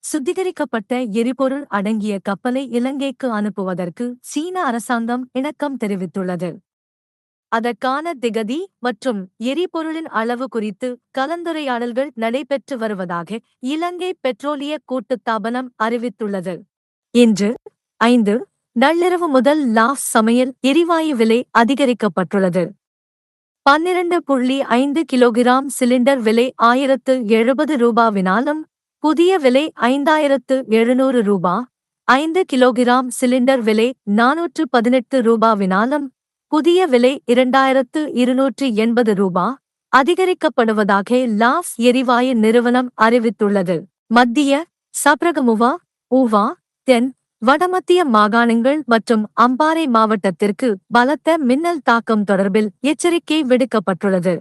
சுத்திகரிக்கப்பட்ட எரிபொருள் அடங்கிய கப்பலை இலங்கைக்கு அனுப்புவதற்கு சீன அரசாங்கம் இணக்கம் தெரிவித்துள்ளது. அதற்கான திகதி மற்றும் எரிபொருளின் அளவு குறித்து கலந்துரையாடல்கள் நடைபெற்று வருவதாக இலங்கை பெட்ரோலிய கூட்டுத்தாபனம் அறிவித்துள்ளது. இன்று 5 நள்ளிரவு முதல் லாஸ் சமையல் எரிவாயு விலை அதிகரிக்கப்பட்டுள்ளது. 12.5 கிலோகிராம் சிலிண்டர் விலை 1070 ரூபாவினாலும் புதிய விலை 5700 ரூபா, 5 கிலோகிராம் சிலிண்டர் விலை 418 ரூபாவினாலும் புதிய விலை 2280 ரூபா அதிகரிக்கப்படுவதாக லாஸ் எரிவாயு நிறுவனம் அறிவித்துள்ளது. மத்திய, சப்ரகமுவா, ஊவா, தென், வடமத்திய மாகாணங்கள் மற்றும் அம்பாறை மாவட்டத்திற்கு பலத்த மின்னல் தாக்கம் தொடர்பில் எச்சரிக்கை விடுக்கப்பட்டுள்ளது.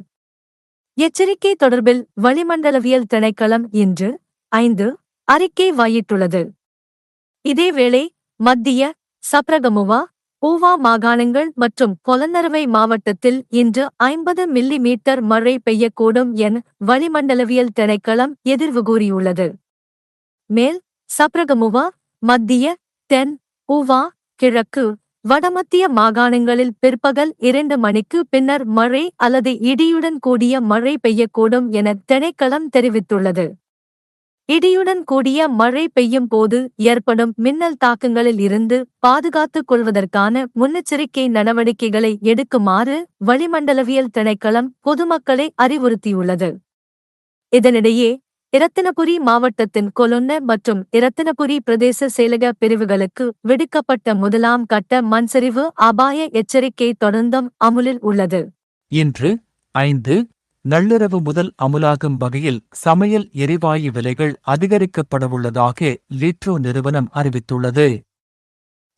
எச்சரிக்கை தொடர்பில் வளிமண்டலவியல் திணைக்களம் இன்று 5 அறிக்கை வெளியிட்டுள்ளது. இதேவேளை மத்திய, சப்ரகமுவா, ஊவா மாகாணங்கள் மற்றும் பொலன்னறுவை மாவட்டத்தில் இன்று 50 மில்லிமீட்டர் மழை பெய்யக்கூடும் என வளிமண்டலவியல் திணைக்களம் எதிர்வு கூறியுள்ளது. மேல், சப்ரகமுவா, மத்திய, தென், ஊவா, கிழக்கு, வடமத்திய மாகாணங்களில் பிற்பகல் 2 மணிக்கு பின்னர் மழை அல்லது இடியுடன் கூடிய மழை பெய்யக்கூடும் என திணைக்களம் தெரிவித்துள்ளது. இடியுடன் கூடிய மழை பெய்யும் போது ஏற்படும் மின்னல் தாக்கங்களில் இருந்து பாதுகாத்துக் கொள்வதற்கான முன்னெச்சரிக்கை நடவடிக்கைகளை எடுக்குமாறு வளிமண்டலவியல் திணைக்களம் பொதுமக்களை அறிவுறுத்தியுள்ளது. இதனிடையே, இரத்தினபுரி மாவட்டத்தின் கொலொன்ன மற்றும் இரத்தினபுரி பிரதேச செயலக பிரிவுகளுக்கு விடுக்கப்பட்ட 1ஆம் கட்ட மண்சரிவு அபாய எச்சரிக்கை தொடர்ந்தும் அமுலில் உள்ளது. இன்று 5 நள்ளிரவு முதல் அமுலாகும் வகையில் சமையல் எரிவாயு விலைகள் அதிகரிக்கப்படவுள்ளதாக லிட்ரோ நிறுவனம் அறிவித்துள்ளது.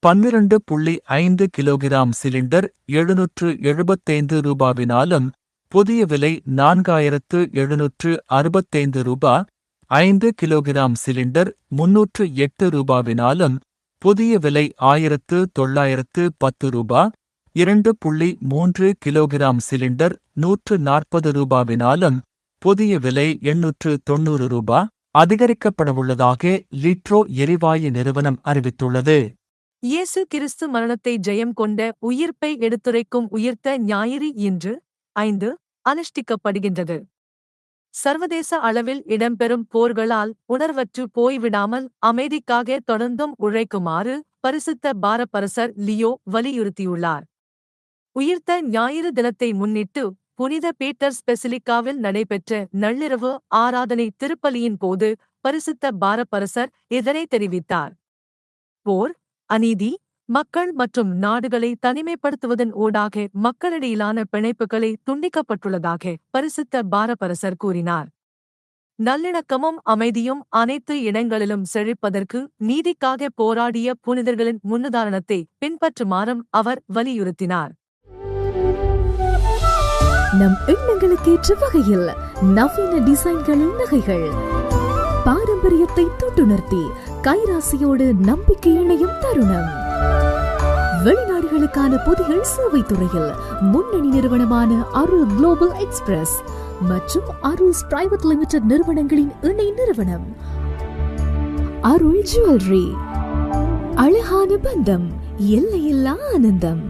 12.5 கிலோகிராம் சிலிண்டர் 775 ரூபாவினாலும் புதிய விலை 4765 ரூபா, 5 கிலோகிராம் சிலிண்டர் 308 ரூபாவினாலும் புதிய விலை 1910 ரூபா, 2.3 கிலோகிராம் சிலிண்டர் 140 ரூபாவினாலும் புதிய விலை 890 ரூபா அதிகரிக்கப்படவுள்ளதாக லிட்ரோ எரிவாயு நிறுவனம் அறிவித்துள்ளது. இயேசு கிறிஸ்து மரணத்தை ஜெயம் கொண்ட உயிர்ப்பை எடுத்துரைக்கும் உயிர்த்த ஞாயிறு இன்று 5 அனுஷ்டிக்கப்படுகின்றது. சர்வதேச அளவில் இடம்பெறும் போர்களால் உணர்வற்று போய்விடாமல் அமைதிக்காக தொடர்ந்தும் உழைக்குமாறு பரிசுத்த பாரப்பரசர் லியோ வலியுறுத்தியுள்ளார். உயிர்த்த ஞாயிறு தினத்தை முன்னிட்டு புனித பீட்டர்ஸ் பெசிலிக்காவில் நடைபெற்ற நள்ளிரவு ஆராதனை திருப்பலியின் போது பரிசுத்த பாரப்பரசர் இதனை தெரிவித்தார். போர், அநீதி, மக்கள் மற்றும் நாடுகளை தனிமைப்படுத்துவதன் ஊடாக மக்களிடையிலான பிணைப்புகளை துண்டிக்கப்பட்டுள்ளதாக பரிசுத்த பாரப்பரசர் கூறினார். நல்லிணக்கமும் அமைதியும் அனைத்து இடங்களிலும் செழிப்பதற்கு நீதிக்காக போராடிய புனிதர்களின் முன்னுதாரணத்தை பின்பற்றுமாறும் அவர் வலியுறுத்தினார். நம் எண்ணங்களுக்கேற்ற வகையில் நவீன டிசைன்களின் நகைகள், பாரம்பரியத்தை தொட்டுணர்த்தி கைராசியோடு நம்பிக்கை இணையும் தருணம். வெளிநாடுகளுக்கான புதிய சேவை துறையில் முன்னணி நிறுவனமான அருள் குளோபல் எக்ஸ்பிரஸ் மற்றும் அருள்ஸ் பிரைவேட் லிமிடெட் நிறுவனங்களின் இணை நிறுவனம் அருள் ஜுவல்லரி. அழகான பந்தம், எல்லையில்லா ஆனந்தம்.